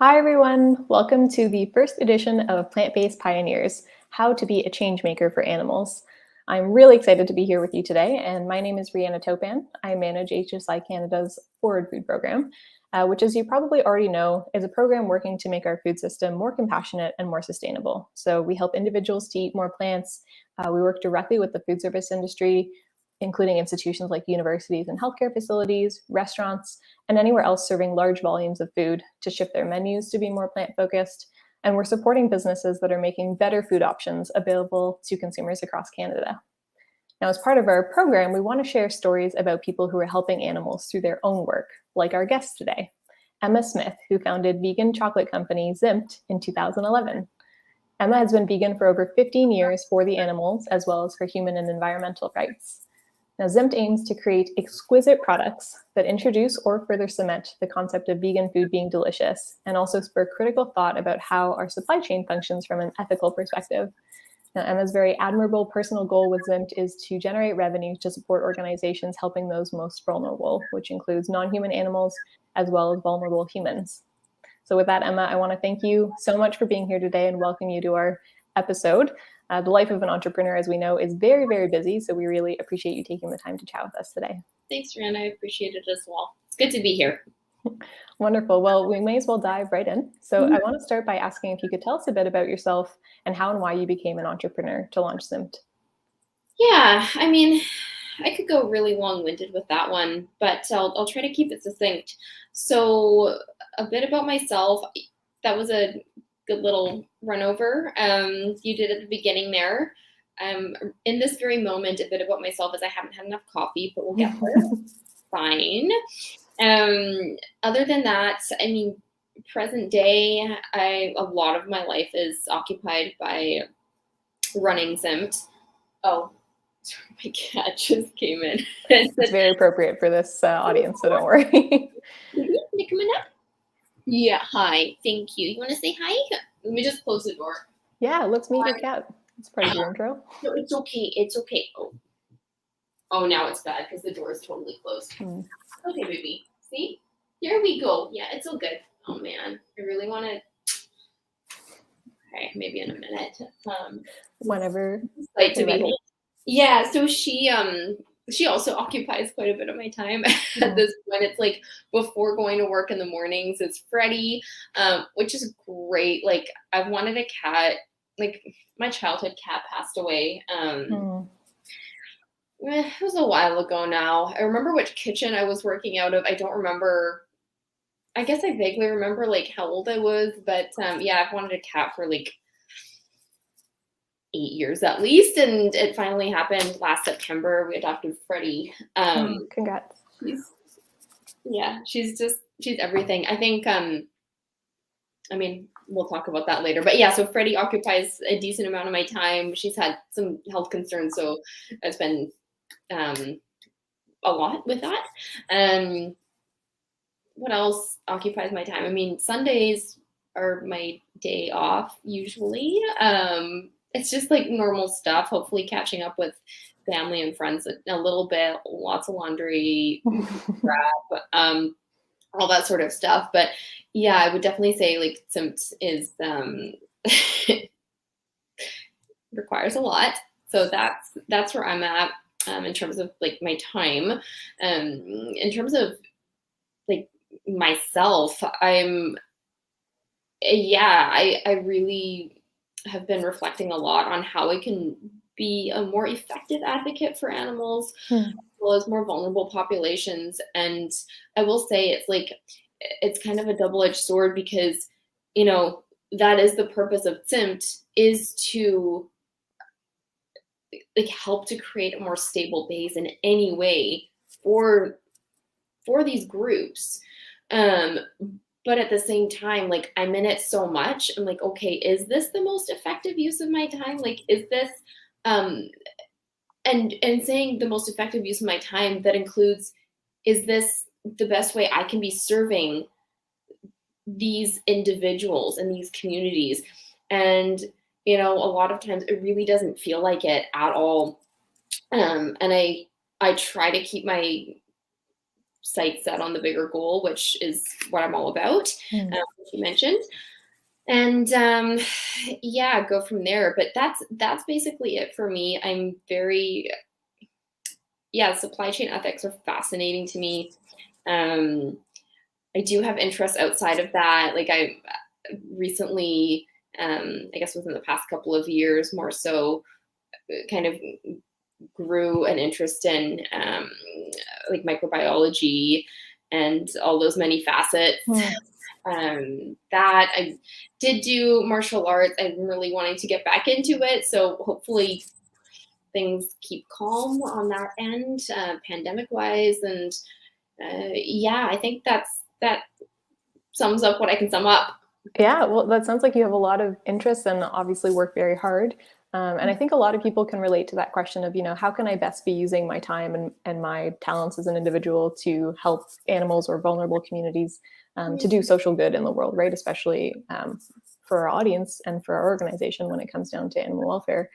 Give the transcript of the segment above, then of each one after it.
Hi, everyone. Welcome to the first edition of Plant-Based Pioneers, How to Be a Changemaker for Animals. I'm really excited to be here with you today, and my name is Rihanna Topan. I manage HSI Canada's Forward Food Program, which, as you probably already know, is a program working to make our food system more compassionate and more sustainable. So we help individuals to eat more plants. We work directly with the food service industry, including institutions like universities and healthcare facilities, restaurants, and anywhere else serving large volumes of food to shift their menus to be more plant-focused. And we're supporting businesses that are making better food options available to consumers across Canada. Now, as part of our program, we want to share stories about people who are helping animals through their own work, like our guest today, Emma Smith, who founded vegan chocolate company Zimt in 2011. Emma has been vegan for over 15 years for the animals, as well as for human and environmental rights. Now, Zimt aims to create exquisite products that introduce or further cement the concept of vegan food being delicious, and also spur critical thought about how our supply chain functions from an ethical perspective. Now, Emma's very admirable personal goal with Zimt is to generate revenue to support organizations helping those most vulnerable, which includes non-human animals as well as vulnerable humans. So with that, Emma, I want to thank you so much for being here today and welcome you to our episode. The life of an entrepreneur, as we know, is very, very busy. So we really appreciate you taking the time to chat with us today. Thanks, Rihanna. I appreciate it as well. It's good to be here. Wonderful. Well, we may as well dive right in. So I want to start by asking if you could tell us a bit about yourself and how and why you became an entrepreneur to launch Zimt. Yeah, I mean, I could go really long-winded with that one, but I'll try to keep it succinct. So a bit about myself. That was a good little run over you did at the beginning there. In this very moment, a bit about myself is I haven't had enough coffee, but we'll get there. Fine. Other than that, I mean, present day, a lot of my life is occupied by running Zimt. Oh, sorry, my cat just came in. It's very appropriate for this audience, so don't worry. Can you come in now? Yeah, hi. Thank you. You want to say hi? Let me just close the door. Yeah, let's meet your cat. It's part of your intro. No, it's okay. It's okay. Oh, now it's bad because the door is totally closed. Okay, baby. See? There we go. Yeah, it's all good. Oh, man. I really want to. Okay, maybe in a minute. Whenever. Like to be. Yeah, so she also occupies quite a bit of my time at this point. It's like before going to work in the mornings, it's Freddie, which is great. Like I've wanted a cat. Like my childhood cat passed away. It was a while ago now. I remember which kitchen I was working out of. I don't remember. I guess I vaguely remember like how old I was, but yeah, I've wanted a cat for like 8 years at least, and it finally happened last September. We adopted Freddie. Congrats. She's everything. I think I mean, we'll talk about that later. But yeah, so Freddie occupies a decent amount of my time. She's had some health concerns, so it's been a lot with that. What else occupies my time? I mean, Sundays are my day off usually. It's just like normal stuff, hopefully catching up with family and friends a little bit, lots of laundry, crap, all that sort of stuff. But yeah, I would definitely say like Zimt is requires a lot. So that's where I'm at in terms of like my time. In terms of like myself, I really have been reflecting a lot on how I can be a more effective advocate for animals, as well as more vulnerable populations. And I will say it's kind of a double-edged sword because, you know, that is the purpose of Zimt, is to like help to create a more stable base in any way for these groups. But at the same time, like I'm in it so much. I'm like, okay, is this the most effective use of my time? Like, is this, and saying the most effective use of my time, that includes, is this the best way I can be serving these individuals and these communities? And, you know, a lot of times it really doesn't feel like it at all. And I try to keep my sights set on the bigger goal, which is what I'm all about, which you mentioned. And yeah, go from there. But that's basically it for me. I'm very, yeah, supply chain ethics are fascinating to me. I do have interests outside of that. Like I recently, I guess within the past couple of years, more so, kind of grew an interest in like microbiology and all those many facets. That I did do martial arts. I'm really wanting to get back into it. So hopefully things keep calm on that end, pandemic wise. And yeah, I think that sums up what I can sum up. Yeah, well, that sounds like you have a lot of interests and obviously work very hard. And I think a lot of people can relate to that question of, how can I best be using my time and my talents as an individual to help animals or vulnerable communities to do social good in the world, right? Especially for our audience and for our organization when it comes down to animal welfare.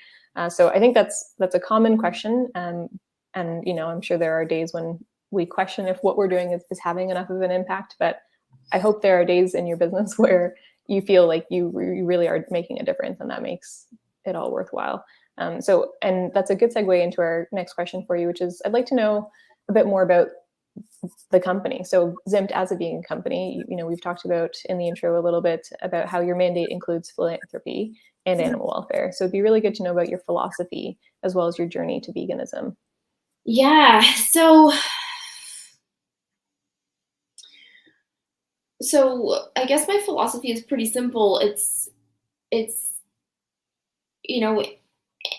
So I think that's a common question. And, I'm sure there are days when we question if what we're doing is having enough of an impact, but I hope there are days in your business where you feel like you really are making a difference, and that makes it all worthwhile. And that's a good segue into our next question for you, which is I'd like to know a bit more about the company. So Zimt as a vegan company, we've talked about in the intro a little bit about how your mandate includes philanthropy and animal welfare. So it'd be really good to know about your philosophy as well as your journey to veganism. Yeah. So I guess my philosophy is pretty simple. It's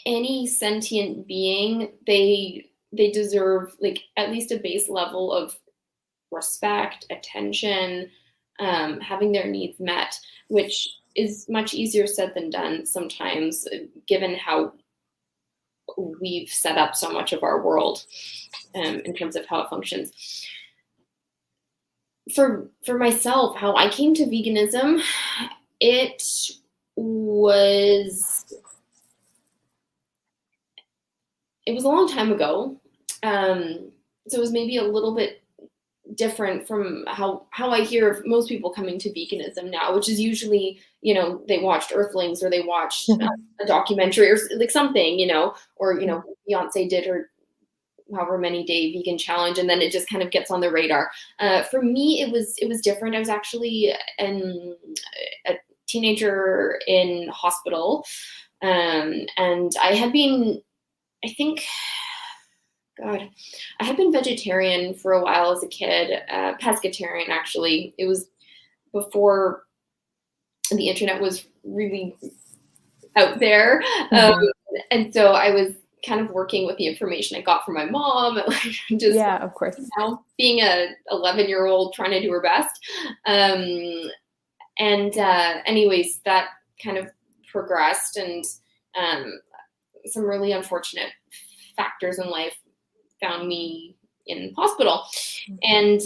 any sentient being, they deserve like at least a base level of respect, attention, having their needs met, which is much easier said than done sometimes, given how we've set up so much of our world in terms of how it functions. For myself, how I came to veganism, it was a long time ago. So it was maybe a little bit different from how I hear of most people coming to veganism now, which is usually, they watched Earthlings or they watched a documentary or like something, or, Beyonce did her however many day vegan challenge, and then it just kind of gets on the radar. For me, it was different. I was actually a teenager in hospital, and I had been, I think, God, I had been vegetarian for a while as a kid, pescatarian actually. It was before the internet was really out there. And so I was kind of working with the information I got from my mom, just, yeah, of course, being a 11-year-old trying to do her best. Anyways, that kind of progressed, and some really unfortunate factors in life found me in hospital. And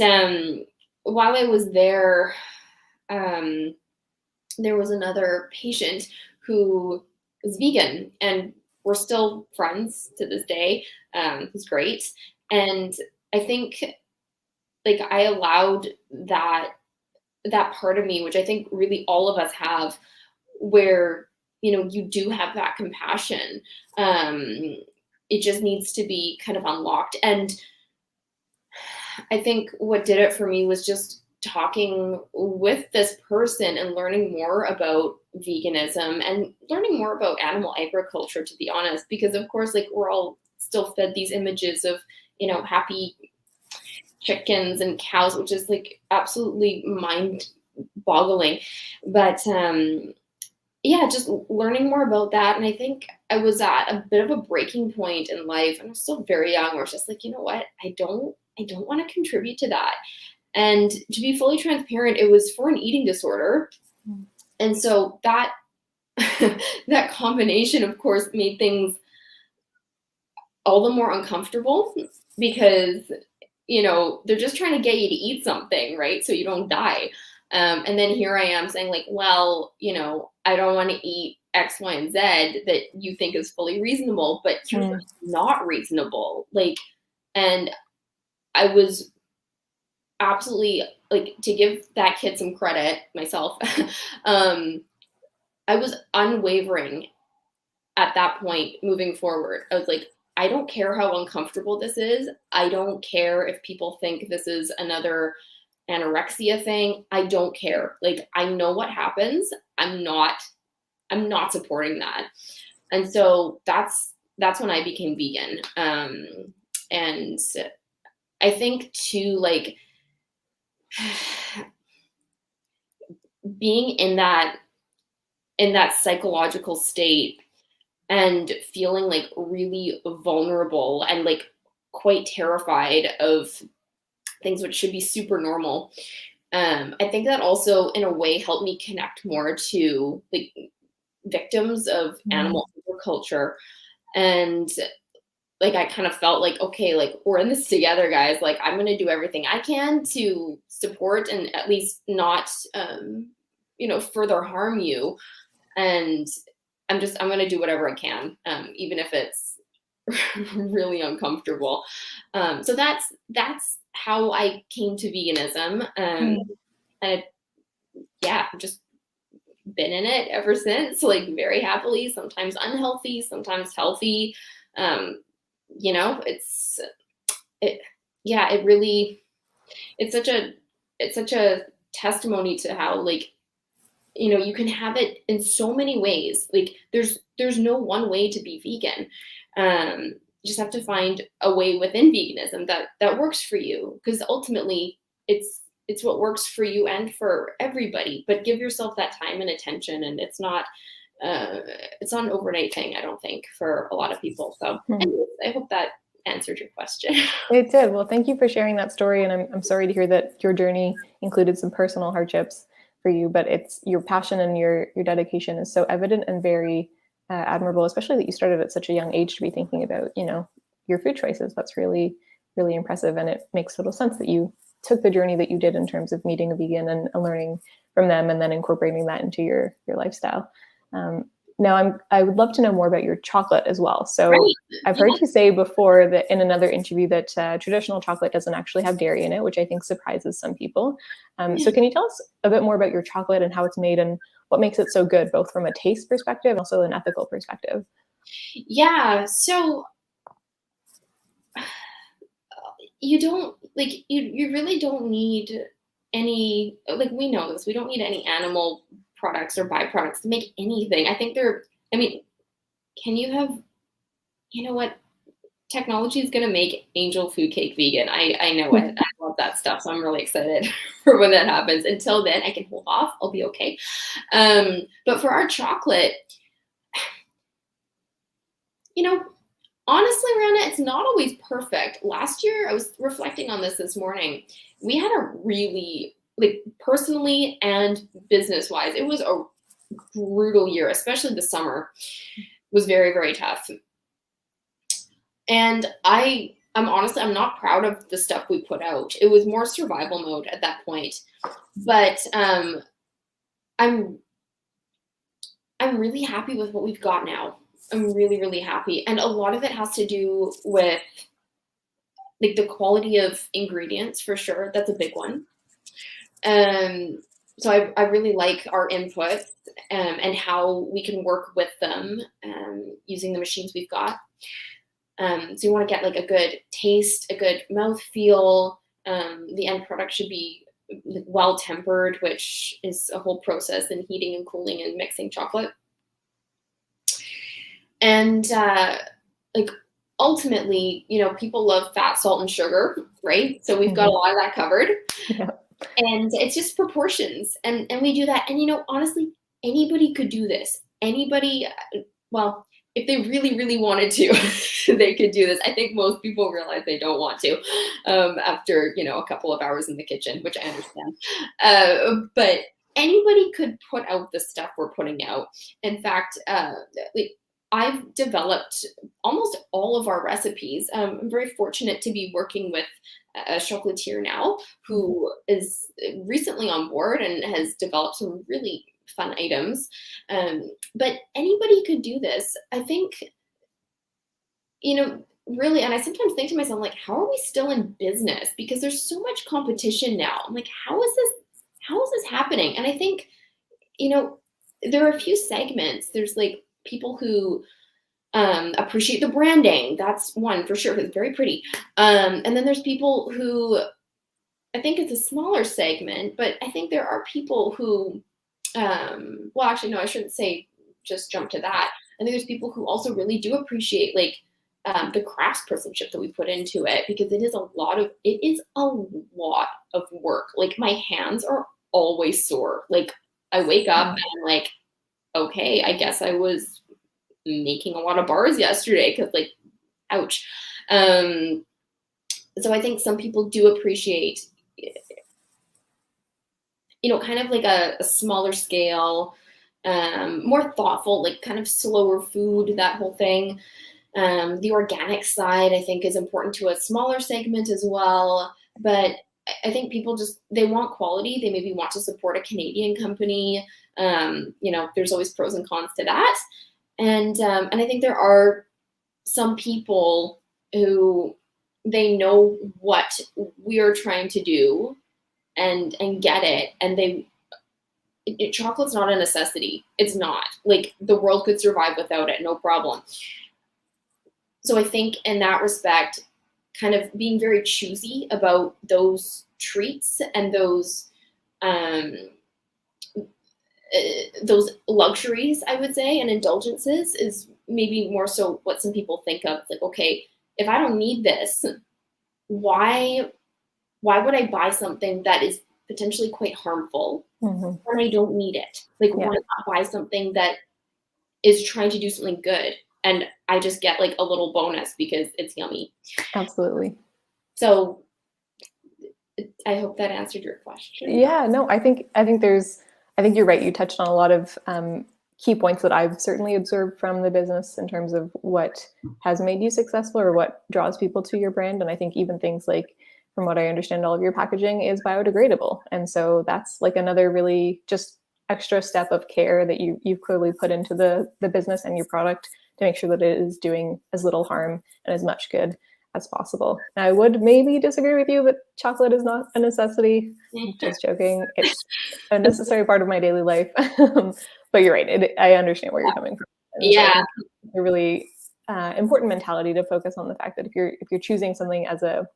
while I was there, there was another patient who was vegan, and we're still friends to this day. Who's great. And I think like I allowed that part of me, which I think really all of us have, where, you do have that compassion. It just needs to be kind of unlocked. And I think what did it for me was just talking with this person and learning more about veganism and learning more about animal agriculture, to be honest, because of course, like, we're all still fed these images of, happy chickens and cows, which is like absolutely mind boggling. But yeah, just learning more about that. And I think I was at a bit of a breaking point in life, and I was still very young, where it's just like, you know what, I don't want to contribute to that. And to be fully transparent, it was for an eating disorder. And so that that combination, of course, made things all the more uncomfortable, because, they're just trying to get you to eat something, right? So you don't die. And then here I am saying like, well, I don't want to eat X, Y, and Z that you think is fully reasonable, but here's what's not reasonable. Like, and I was absolutely, like, to give that kid some credit myself, um, I was unwavering at that point moving forward. I was like, I don't care how uncomfortable this is. I don't care if people think this is another anorexia thing. I don't care. Like, I know what happens. I'm not supporting that. And so that's when I became vegan. And I think too, like, being in that psychological state and feeling like really vulnerable and like quite terrified of things which should be super normal. I think that also in a way helped me connect more to like victims of Mm. animal culture. And like I kind of felt like, okay, like we're in this together, guys. Like I'm gonna do everything I can to support and at least not further harm you. And I'm gonna do whatever I can, even if it's really uncomfortable. So that's how I came to veganism. Mm. And yeah, I've just been in it ever since, like very happily, sometimes unhealthy, sometimes healthy. Um, it's it yeah, it really it's such a testimony to how like you can have it in so many ways. Like there's no one way to be vegan. You just have to find a way within veganism that works for you, because ultimately it's what works for you and for everybody. But give yourself that time and attention, and uh, it's not an overnight thing, I don't think, for a lot of people. So Mm. anyways, I hope that answered your question. It did. Well, thank you for sharing that story. And I'm sorry to hear that your journey included some personal hardships for you, but it's your passion and your dedication is so evident and very admirable, especially that you started at such a young age to be thinking about, your food choices. That's really, really impressive. And it makes total sense that you took the journey that you did in terms of meeting a vegan and learning from them and then incorporating that into your lifestyle. Um, Now, I would love to know more about your chocolate as well. So Right. I've Yeah. heard you say before that in another interview that traditional chocolate doesn't actually have dairy in it, which I think surprises some people. So can you tell us a bit more about your chocolate and how it's made and what makes it so good, both from a taste perspective and also an ethical perspective? Yeah. So you don't like you really don't need any, like, we know this, we don't need any animal products or byproducts to make anything. I think I mean, can you have, you know what, technology is going to make angel food cake vegan. I know it. I love that stuff, so I'm really excited for when that happens. Until then, I can hold off, I'll be okay. But for our chocolate, you know honestly, Rana, it's not always perfect. Last year, I was reflecting on this morning. We had a really, like, personally and business wise, it was a brutal year, especially the summer was very, very tough. And I'm not proud of the stuff we put out. It was more survival mode at that point. But I'm I'm really happy with what we've got now. I'm really, really happy. And a lot of it has to do with like the quality of ingredients, for sure. That's a big one. Um, so I really like our inputs, and how we can work with them, using the machines we've got. So you want to get like a good taste, a good mouth feel. The end product should be well tempered, which is a whole process in heating and cooling and mixing chocolate. And like ultimately, people love fat, salt, and sugar, right? So we've got a Mhm. lot of that covered. Yeah. And it's just proportions, and we do that. And honestly, anybody could do this. Anybody, well, if they really, really wanted to, they could do this. I think most people realize they don't want to, after a couple of hours in the kitchen, which I understand. But anybody could put out the stuff we're putting out. In fact, like, I've developed almost all of our recipes. I'm very fortunate to be working with a chocolatier now who is recently on board and has developed some really fun items. But anybody could do this. I think, you know, really, and I sometimes think to myself, like, how are we still in business? Because there's so much competition now. I'm like, how is this happening? And I think, you know, there are a few segments. There's like people who appreciate the branding. That's one for sure. It's very pretty. And then there's people who, I think it's a smaller segment, but I think there are people who, well, actually, no, I shouldn't say just jump to that. I think there's people who also really do appreciate like the craftspersonship that we put into it, because it is a lot of work. Like my hands are always sore. Like I wake up and I'm like, okay, I guess I was making a lot of bars yesterday because like, ouch. So I think some people do appreciate, kind of like a smaller scale, more thoughtful, like kind of slower food, that whole thing. The organic side, I think, is important to a smaller segment as well. But I think people they want quality. They maybe want to support a Canadian company. There's always pros and cons to that. And I think there are some people who they know what we are trying to do and get it, and chocolate's not a necessity. It's not. Like the world could survive without it, no problem. So I think in that respect, kind of being very choosy about those treats and those luxuries, I would say, and indulgences is maybe more so what some people think of. It's like, okay, if I don't need this, why would I buy something that is potentially quite harmful when I don't need it? Like, why not buy something that is trying to do something good, and I just get like a little bonus because it's yummy? Absolutely. So I hope that answered your question. Yeah, no, I think you're right. You touched on a lot of key points that I've certainly observed from the business in terms of what has made you successful or what draws people to your brand. And I think even things like, from what I understand, all of your packaging is biodegradable. And so that's like another really just extra step of care that you've clearly put into the business and your product to make sure that it is doing as little harm and as much good as possible. Now, I would maybe disagree with you that chocolate is not a necessity. Just joking. It's a necessary part of my daily life. But you're right. I understand where you're coming from. And yeah. So a really important mentality to focus on the fact that if you're choosing something as an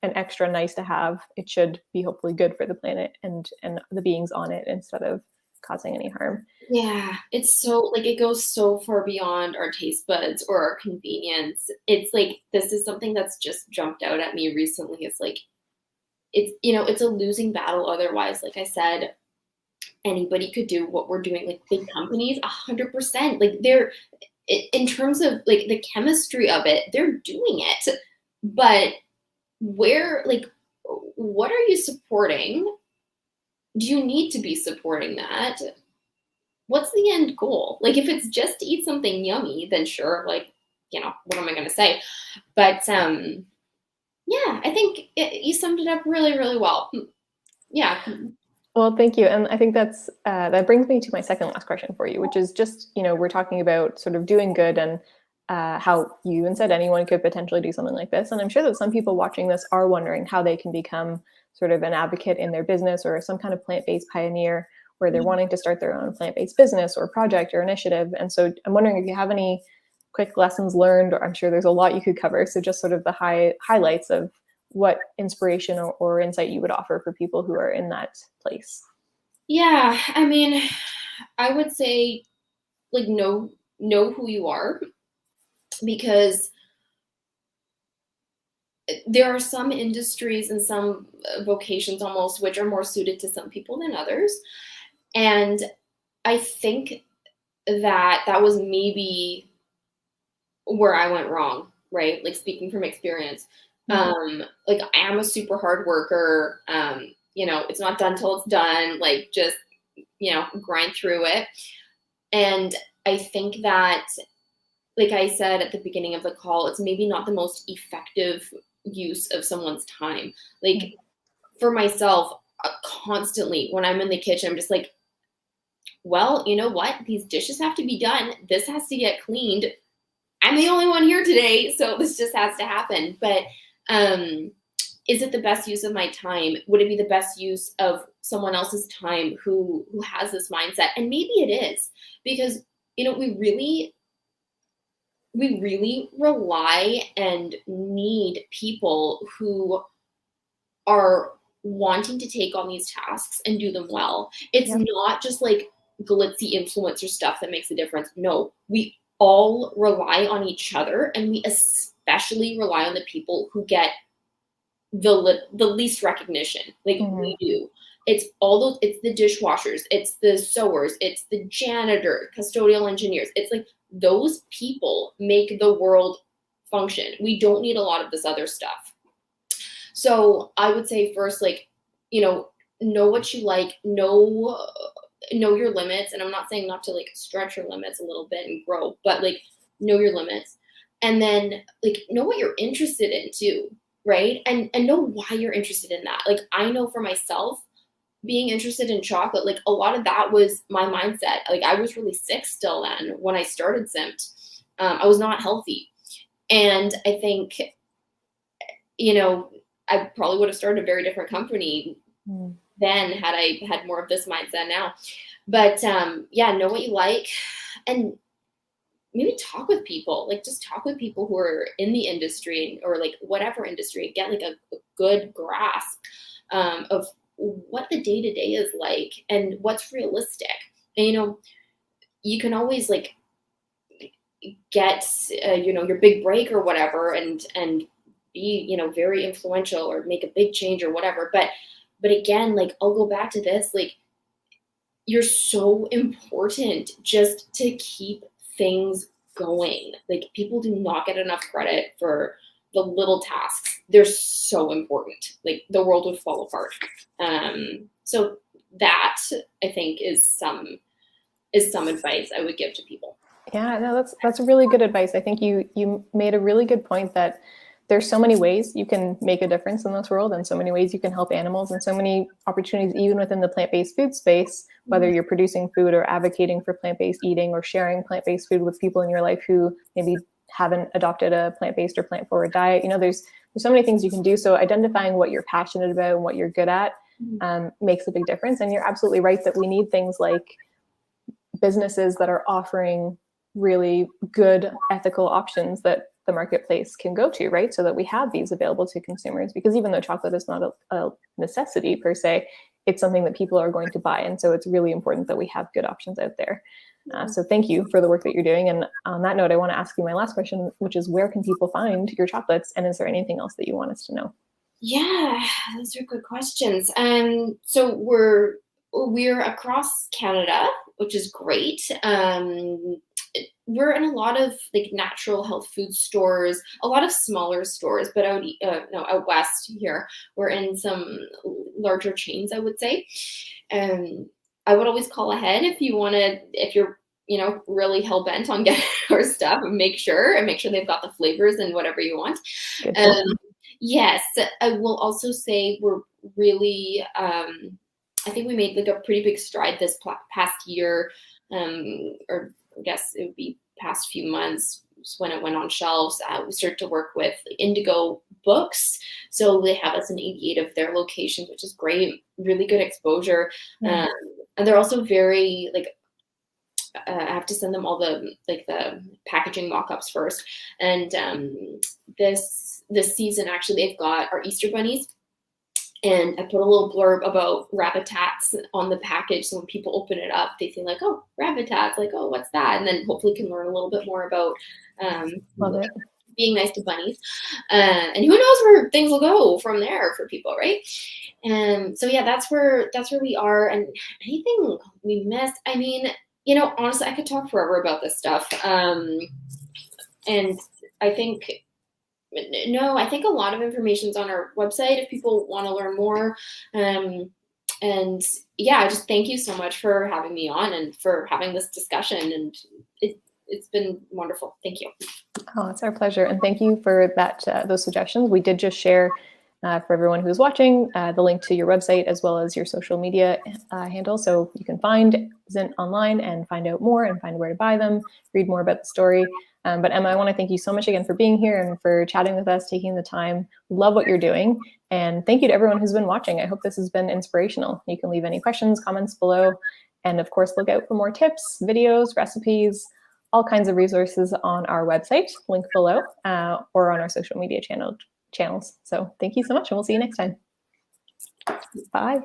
extra nice to have, it should be hopefully good for the planet and the beings on it instead of causing any harm. Yeah, it's so like it goes so far beyond our taste buds or our convenience. It's like this is something that's just jumped out at me recently. It's like it's a losing battle otherwise. Like I said, anybody could do what we're doing. Like big companies, 100%. Like they're in terms of like the chemistry of it, they're doing it. But what are you supporting? Do you need to be supporting that? What's the end goal? Like, if it's just to eat something yummy, then sure, like, what am I going to say? But yeah, I think you summed it up really, really well. Yeah. Well, thank you. And I think that brings me to my second last question for you, which is just, we're talking about sort of doing good and how you even said anyone could potentially do something like this. And I'm sure that some people watching this are wondering how they can become sort of an advocate in their business or some kind of plant-based pioneer where they're wanting to start their own plant-based business or project or initiative. And so I'm wondering if you have any quick lessons learned, or I'm sure there's a lot you could cover. So just sort of the highlights of what inspiration or insight you would offer for people who are in that place. Yeah, I mean, I would say like know who you are, because there are some industries and some vocations almost which are more suited to some people than others. And I think that was maybe where I went wrong, right? Like speaking from experience. Like I am a super hard worker. It's not done till it's done. Like just, grind through it. And I think that, like I said at the beginning of the call, it's maybe not the most effective use of someone's time. Like for myself, constantly when I'm in the kitchen, I'm just like, well, you know what? These dishes have to be done. This has to get cleaned. I'm the only one here today, so this just has to happen. But is it the best use of my time? Would it be the best use of someone else's time who has this mindset? And maybe it is, because we really rely and need people who are wanting to take on these tasks and do them well. It's Yep. not just like glitzy influencer stuff that makes a difference. No, we all rely on each other, and we especially rely on the people who get the least recognition. Like we do. It's all those. It's the dishwashers. It's the sewers. It's the janitor, custodial engineers. It's like those people make the world function. We don't need a lot of this other stuff. So I would say first, like, know what you like, know your limits. And I'm not saying not to like stretch your limits a little bit and grow, but like know your limits. And then like know what you're interested in too, right? And know why you're interested in that. Like I know for myself, being interested in chocolate, like a lot of that was my mindset. Like I was really sick still then when I started Zimt. I was not healthy. And I think, I probably would have started a very different company then had I had more of this mindset now. But yeah, know what you like, and maybe talk with people. Like just talk with people who are in the industry or like whatever industry. Get like a good grasp of what the day to day is like and what's realistic. And you can always like get your big break or whatever and be very influential or make a big change or whatever, but again, like I'll go back to this, like you're so important just to keep things going. Like people do not get enough credit for the little tasks. They're so important. Like the world would fall apart. So that I think is some advice I would give to people. Yeah, no, that's really good advice. I think you made a really good point that there's so many ways you can make a difference in this world, and so many ways you can help animals, and so many opportunities even within the plant-based food space, whether you're producing food or advocating for plant-based eating or sharing plant-based food with people in your life who maybe haven't adopted a plant-based or plant-forward diet. There's so many things you can do. So identifying what you're passionate about and what you're good at makes a big difference. And you're absolutely right that we need things like businesses that are offering really good ethical options that the marketplace can go to, right? So that we have these available to consumers, because even though chocolate is not a necessity per se, it's something that people are going to buy. And so it's really important that we have good options out there. So thank you for the work that you're doing. And on that note, I want to ask you my last question, which is where can people find your chocolates? And is there anything else that you want us to know? Yeah, those are good questions. So we're across Canada, which is great. We're in a lot of like natural health food stores, a lot of smaller stores, but out west here, we're in some larger chains, I would say. I would always call ahead if you're really hell bent on getting our stuff, and make sure they've got the flavors and whatever you want. Good. Yes, I will also say we're really, I think we made like a pretty big stride this past year, or I guess it would be past few months when it went on shelves. We started to work with Indigo Books. So they have us in 88 of their locations, which is great, really good exposure. And they're also very like, I have to send them all the packaging mock-ups first. And this season, actually, they've got our Easter bunnies. And I put a little blurb about Rabbitats on the package, so when people open it up, they think like, "Oh, Rabbitats!" Like, "Oh, what's that?" And then hopefully can learn a little bit more about being nice to bunnies. And who knows where things will go from there for people, right? And so yeah, that's where we are. And anything we missed, I mean, honestly, I could talk forever about this stuff. And I think. No, I think a lot of information is on our website if people want to learn more. And yeah, just thank you so much for having me on and for having this discussion. And it's been wonderful. Thank you. Oh, it's our pleasure. And thank you for those suggestions. We did just share for everyone who's watching the link to your website as well as your social media handle. So you can find Zimt online and find out more and find where to buy them, read more about the story. But Emma, I want to thank you so much again for being here and for chatting with us, taking the time. Love what you're doing. And thank you to everyone who's been watching. I hope this has been inspirational. You can leave any questions, comments below. And of course, look out for more tips, videos, recipes, all kinds of resources on our website, link below, or on our social media channels. So thank you so much, and we'll see you next time. Bye.